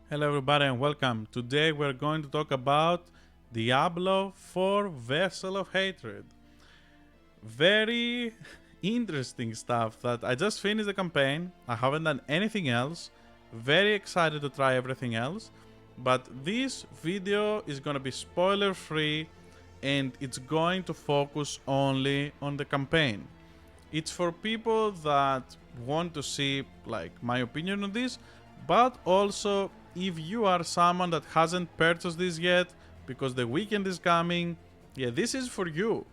Hello everybody and welcome. Today we're going to talk about Diablo 4 Vessel of Hatred. Very interesting stuff that I just finished the campaign. I haven't done anything else. Very excited to try everything else. But this video is going to be spoiler free and it's going to focus only on the campaign. It's for people that want to see like my opinion on this, but also if you are someone that hasn't purchased this yet because the weekend is coming, yeah, this is for you.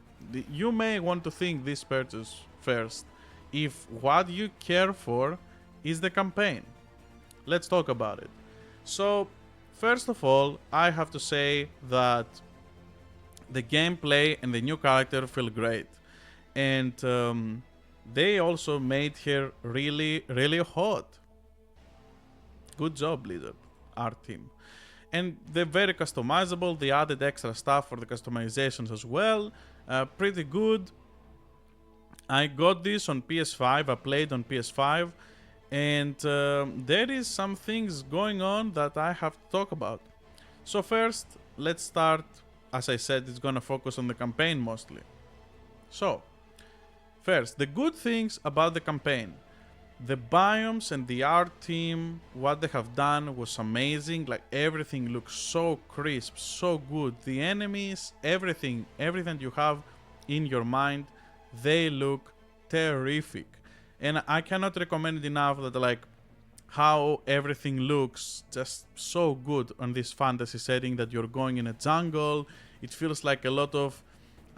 You may want to think this purchase first if what you care for is the campaign. Let's talk about it. So, first of all, I have to say that the gameplay and the new character feel great. And they also made her really hot. Good job, Blizzard, our team. And they're very customizable. They added extra stuff for the customizations as well. Pretty good. I got this on PS5. I played on PS5. And there is some things going on that I have to talk about. So first, let's start. As I said, it's gonna focus on the campaign mostly. So, first, the good things about the campaign. The biomes and the art team, what they have done was amazing. Like everything looks so crisp, so good. The enemies, everything you have in your mind, they look terrific. And I cannot recommend it enough that like how everything looks just so good on this fantasy setting that you're going in a jungle. It feels like a lot of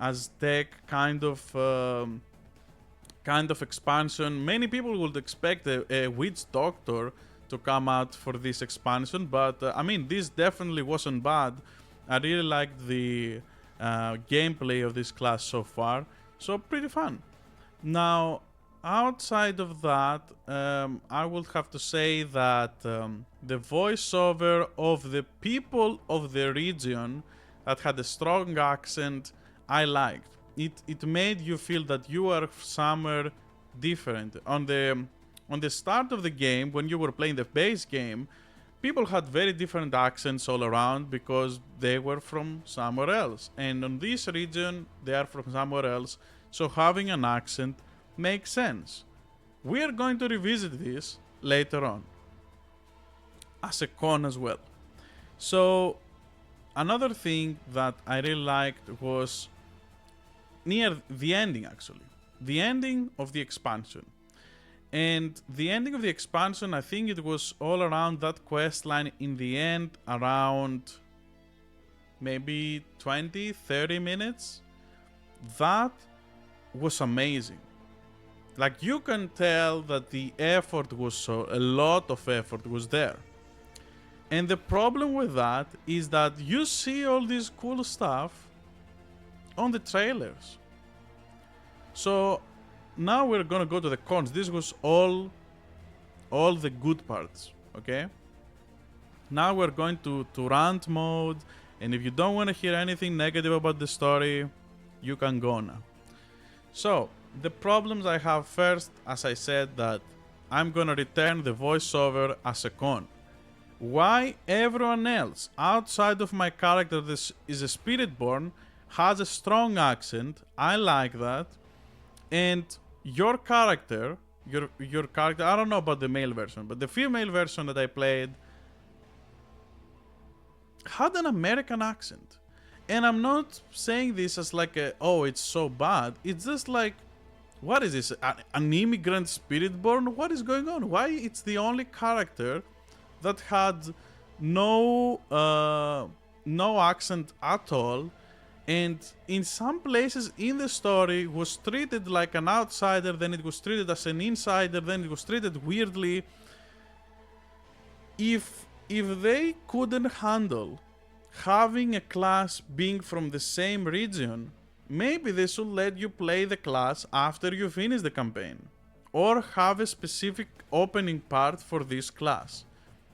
Aztec kind of expansion. Many people would expect a witch doctor to come out for this expansion, but I mean, this definitely wasn't bad. I really liked the gameplay of this class so far, so pretty fun. Now, outside of that, I would have to say that the voiceover of the people of the region that had a strong accent, I liked. It made you feel that you are somewhere different. On the start of the game, when you were playing the base game, people had very different accents all around because they were from somewhere else. And on this region, they are from somewhere else. So having an accent makes sense. We are going to revisit this later on as a con as well. So another thing that I really liked was near the ending, actually. The ending of the expansion. And the ending of the expansion, I think it was all around that quest line in the end, around maybe 20, 30 minutes. That was amazing. Like you can tell that the effort was a lot of effort was there. And the problem with that is that you see all this cool stuff on the trailers. So now we're gonna go to the cons. This was all the good parts, okay? Now we're going to rant mode, and if you don't want to hear anything negative about the story, you can go now. So the problems I have first, as I said, that I'm gonna return the voiceover as a con. Why everyone else outside of my character this is a Spiritborn has a strong accent, I like that, and your character, I don't know about the male version, but the female version that I played had an American accent. And I'm not saying this as like oh, it's so bad. It's just like, what is this? An immigrant Spiritborn? What is going on? Why it's the only character that had no accent at all, and in some places in the story was treated like an outsider, then it was treated as an insider, then it was treated weirdly. If they couldn't handle having a class being from the same region, maybe they should let you play the class after you finish the campaign, or have a specific opening part for this class.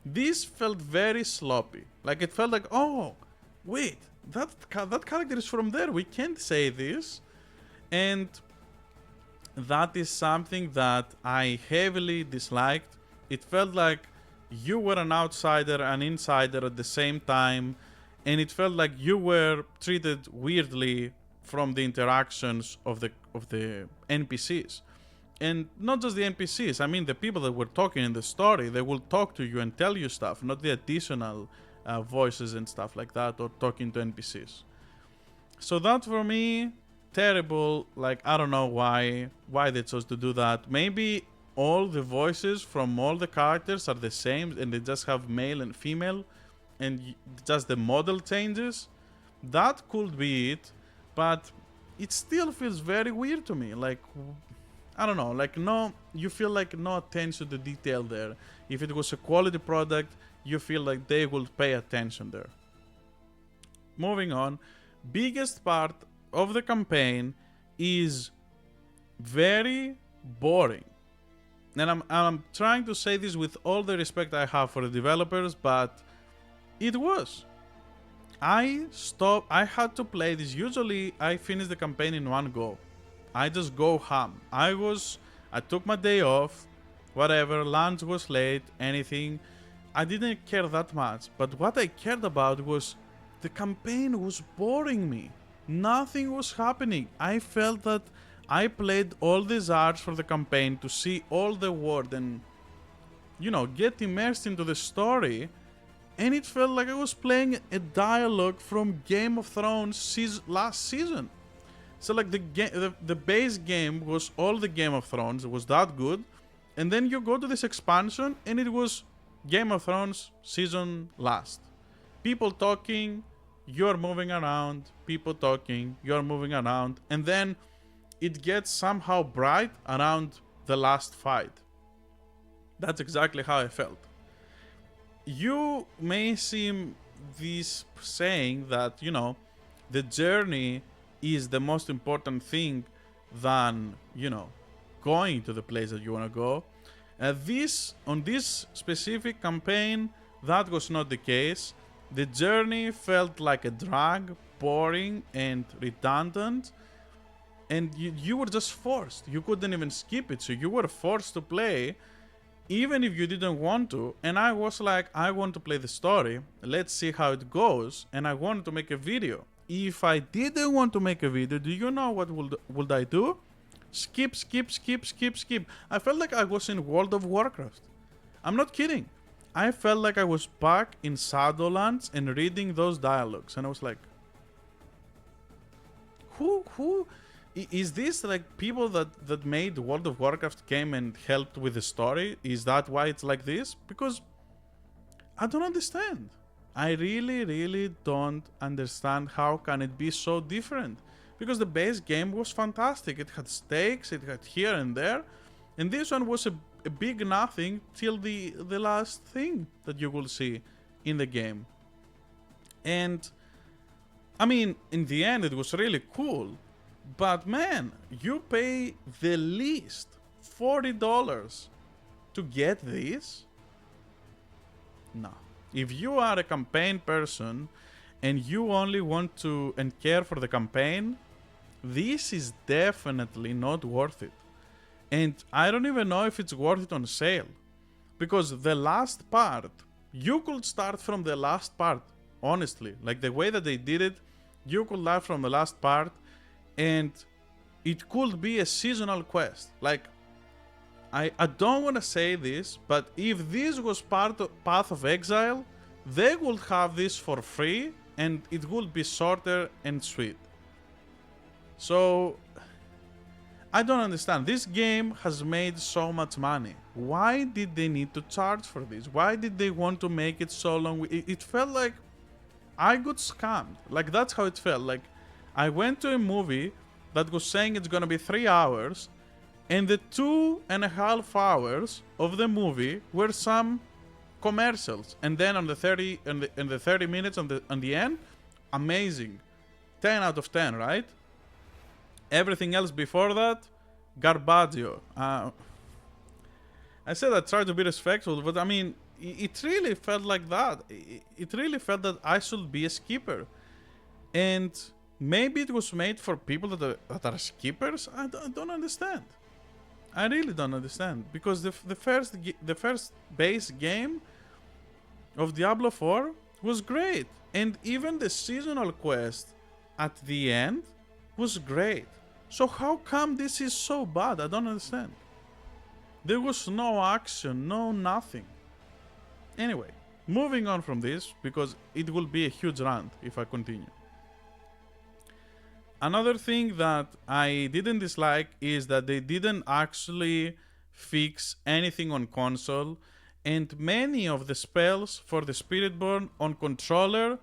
This felt very sloppy. Like it felt like, oh, wait, that character is from there. We can't say this. And that is something that I heavily disliked. It felt like you were an outsider, an insider at the same time, and it felt like you were treated weirdly from the interactions of the NPCs. And not just the NPCs, I mean the people that were talking in the story, they will talk to you and tell you stuff, not the additional voices and stuff like that, or talking to NPCs. So that for me, terrible. Like, I don't know why they chose to do that. Maybe all the voices from all the characters are the same and they just have male and female and just the model changes. That could be it, but it still feels very weird to me. Like, I don't know, like no, you feel like no attention to detail there. If it was a quality product, you feel like they would pay attention there. Moving on, biggest part of the campaign is very boring. And I'm trying to say this with all the respect I have for the developers, but it was. I had to play this. Usually I finish the campaign in one go. I just go ham. I took my day off, whatever, lunch was late, anything. I didn't care that much. But what I cared about was the campaign was boring me. Nothing was happening. I felt that I played all these hours for the campaign to see all the world and, get immersed into the story. And it felt like I was playing a dialogue from Game of Thrones last season. So like the base game was all the Game of Thrones. It was that good. And then you go to this expansion and it was Game of Thrones season last. People talking, you're moving around. People talking, you're moving around. And then it gets somehow bright around the last fight. That's exactly how I felt. You may seem this saying that, the journey is the most important thing than, going to the place that you want to go. On this specific campaign, that was not the case. The journey felt like a drag, boring and redundant. And you were just forced. You couldn't even skip it. So you were forced to play even if you didn't want to. And I was like, I want to play the story. Let's see how it goes. And I wanted to make a video. If I didn't want to make a video, do you know what would I do? Skip. I felt like I was in World of Warcraft. I'm not kidding. I felt like I was back in Shadowlands and reading those dialogues. And I was like, who is this? Like people that made World of Warcraft came and helped with the story? Is that why it's like this? Because I don't understand. I really don't understand how can it be so different. Because the base game was fantastic. It had stakes, it had here and there. And this one was a big nothing till the last thing that you will see in the game. And I mean, in the end it was really cool. But man, you pay the least $40 to get this? No. If you are a campaign person and you only want to and care for the campaign, this is definitely not worth it. And I don't even know if it's worth it on sale. Because the last part, you could start from the last part, honestly. Like the way that they did it, you could start from the last part and it could be a seasonal quest. Like, I don't want to say this, but if this was part of Path of Exile, they would have this for free and it would be shorter and sweet. So, I don't understand. This game has made so much money. Why did they need to charge for this? Why did they want to make it so long? It felt like I got scammed. Like, that's how it felt. Like, I went to a movie that was saying it's gonna be 3 hours, and the 2.5 hours of the movie were some commercials. And then on the 30 minutes on the end, amazing. 10 out of 10, right? Everything else before that, garbaggio. I said I tried to be respectful, but I mean, it really felt like that. It really felt that I should be a skipper. And maybe it was made for people that are skippers. I don't understand. I really don't understand. Because the first base game of Diablo 4 was great. And even the seasonal quest at the end was great. So how come this is so bad? I don't understand. There was no action, no nothing. Anyway, moving on from this, because it will be a huge rant if I continue. Another thing that I didn't dislike is that they didn't actually fix anything on console, and many of the spells for the Spiritborn on controller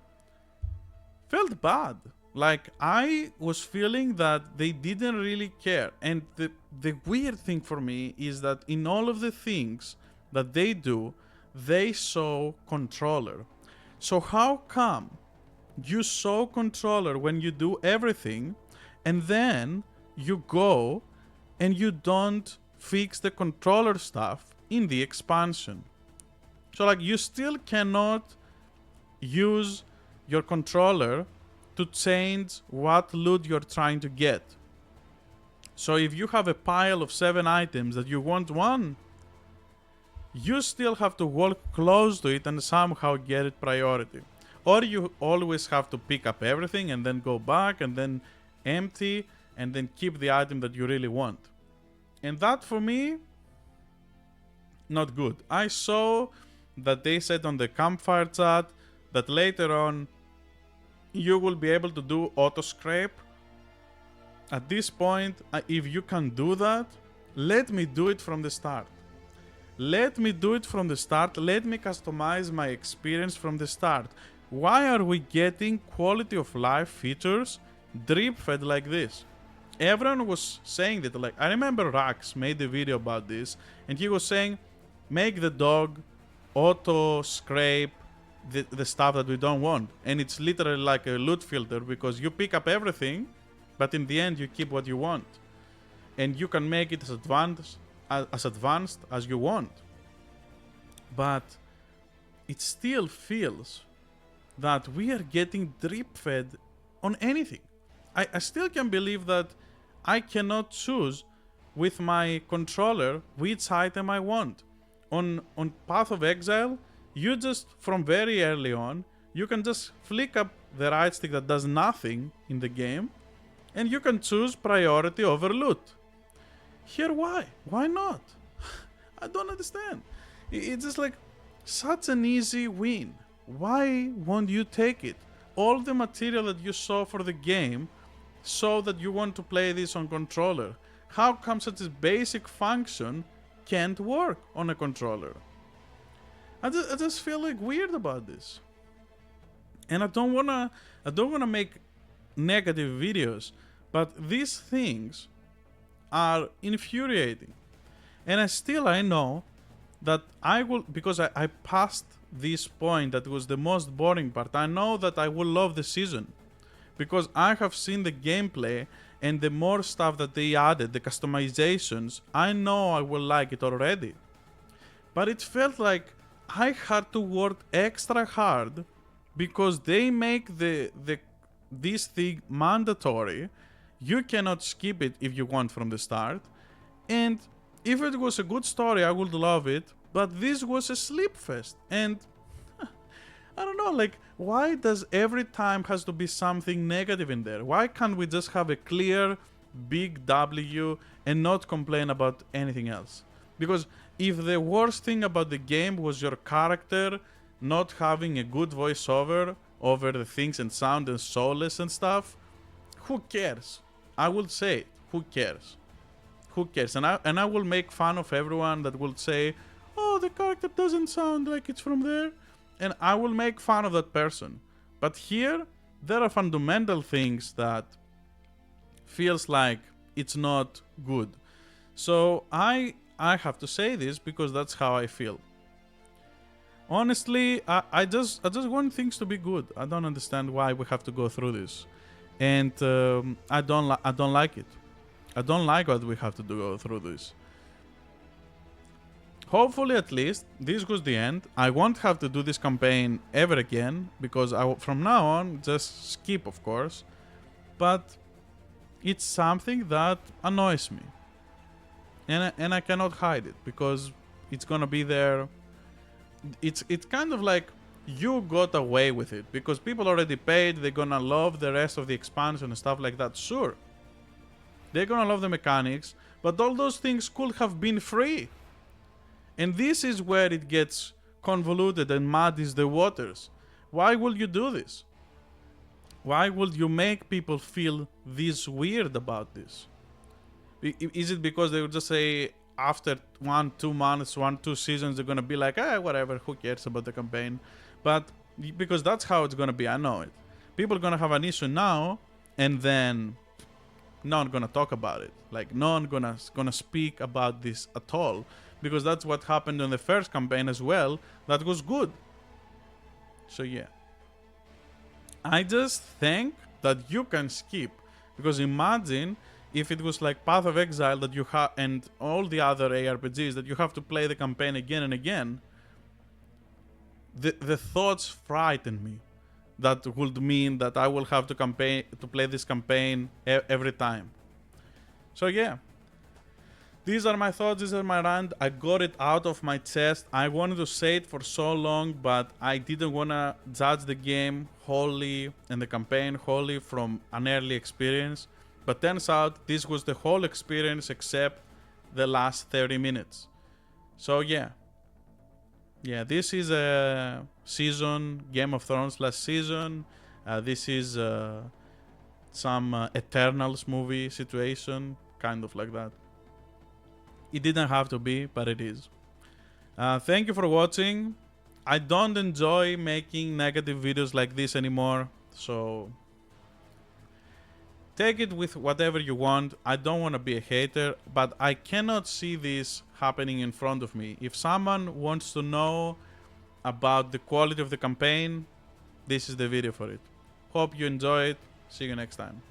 felt bad. Like, I was feeling that they didn't really care. And the weird thing for me is that in all of the things that they do, they show controller. So how come you show controller when you do everything, and then you go and you don't fix the controller stuff in the expansion? So like, you still cannot use your controller to change what loot you're trying to get. So if you have a pile of 7 items that you want one, you still have to walk close to it and somehow get it priority. Or you always have to pick up everything and then go back and then empty and then keep the item that you really want. And that for me, not good. I saw that they said on the campfire chat that later on you will be able to do auto scrape. At this point, if you can do that, let me do it from the start. Let me do it from the start. Let me customize my experience from the start. Why are we getting quality of life features drip fed like this? Everyone was saying that, like, I remember Rax made a video about this, and he was saying, make the dog auto scrape the stuff that we don't want. And it's literally like a loot filter, because you pick up everything, but in the end you keep what you want. And you can make it as advanced as you want. But it still feels that we are getting drip fed on anything. I still can't believe that I cannot choose with my controller which item I want. On Path of Exile, you just, from very early on, you can just flick up the right stick that does nothing in the game, and you can choose priority over loot. Here, why? Why not? I don't understand. It's just like such an easy win. Why won't you take it? All the material that you saw for the game show that you want to play this on controller. How come such a basic function can't work on a controller? I just feel like weird about this. And I don't wanna make negative videos, but these things are infuriating. And I know that I will, because I passed this point that was the most boring part. I know that I will love the season, because I have seen the gameplay and the more stuff that they added, the customizations, I know I will like it already. But it felt like I had to work extra hard because they make this thing mandatory. You cannot skip it if you want from the start. And if it was a good story, I would love it. But this was a sleep fest. And I don't know, like, why does every time has to be something negative in there? Why can't we just have a clear big W and not complain about anything else? Because if the worst thing about the game was your character not having a good voiceover over the things and sound and soulless and stuff, who cares? I will say it. Who cares? Who cares? And I will make fun of everyone that will say, oh, the character doesn't sound like it's from there. And I will make fun of that person. But here, there are fundamental things that feels like it's not good. So I have to say this because that's how I feel. Honestly, I just want things to be good. I don't understand why we have to go through this. And I don't like it. I don't like what we have to go through this. Hopefully, at least, this was the end. I won't have to do this campaign ever again, because from now on, just skip, of course. But it's something that annoys me. And I cannot hide it, because it's gonna be there. It's kind of like you got away with it because people already paid. They're gonna love the rest of the expansion and stuff like that. Sure, they're gonna love the mechanics, but all those things could have been free. And this is where it gets convoluted and muddies the waters. Why will you do this? Why would you make people feel this weird about this? Is it because they would just say after 1-2 months, 1-2 seasons, they're gonna be like, whatever, who cares about the campaign? But because that's how it's gonna be, I know it. People are gonna have an issue now, and then no one gonna talk about it. Like no one gonna speak about this at all, because that's what happened on the first campaign as well. That was good. So yeah, I just think that you can skip, because imagine if it was like Path of Exile that you have, and all the other ARPGs that you have to play the campaign again and again. The thoughts frighten me. That would mean that I will have to play this campaign every time. So yeah, these are my thoughts. This is my rant. I got it out of my chest. I wanted to say it for so long, but I didn't want to judge the game wholly and the campaign wholly from an early experience. But turns out this was the whole experience except the last 30 minutes. So yeah. Yeah, this is a season, Game of Thrones last season. This is some Eternals movie situation, kind of like that. It didn't have to be, but it is. Thank you for watching. I don't enjoy making negative videos like this anymore, so take it with whatever you want. I don't want to be a hater, but I cannot see this happening in front of me. If someone wants to know about the quality of the campaign, this is the video for it. Hope you enjoy it. See you next time.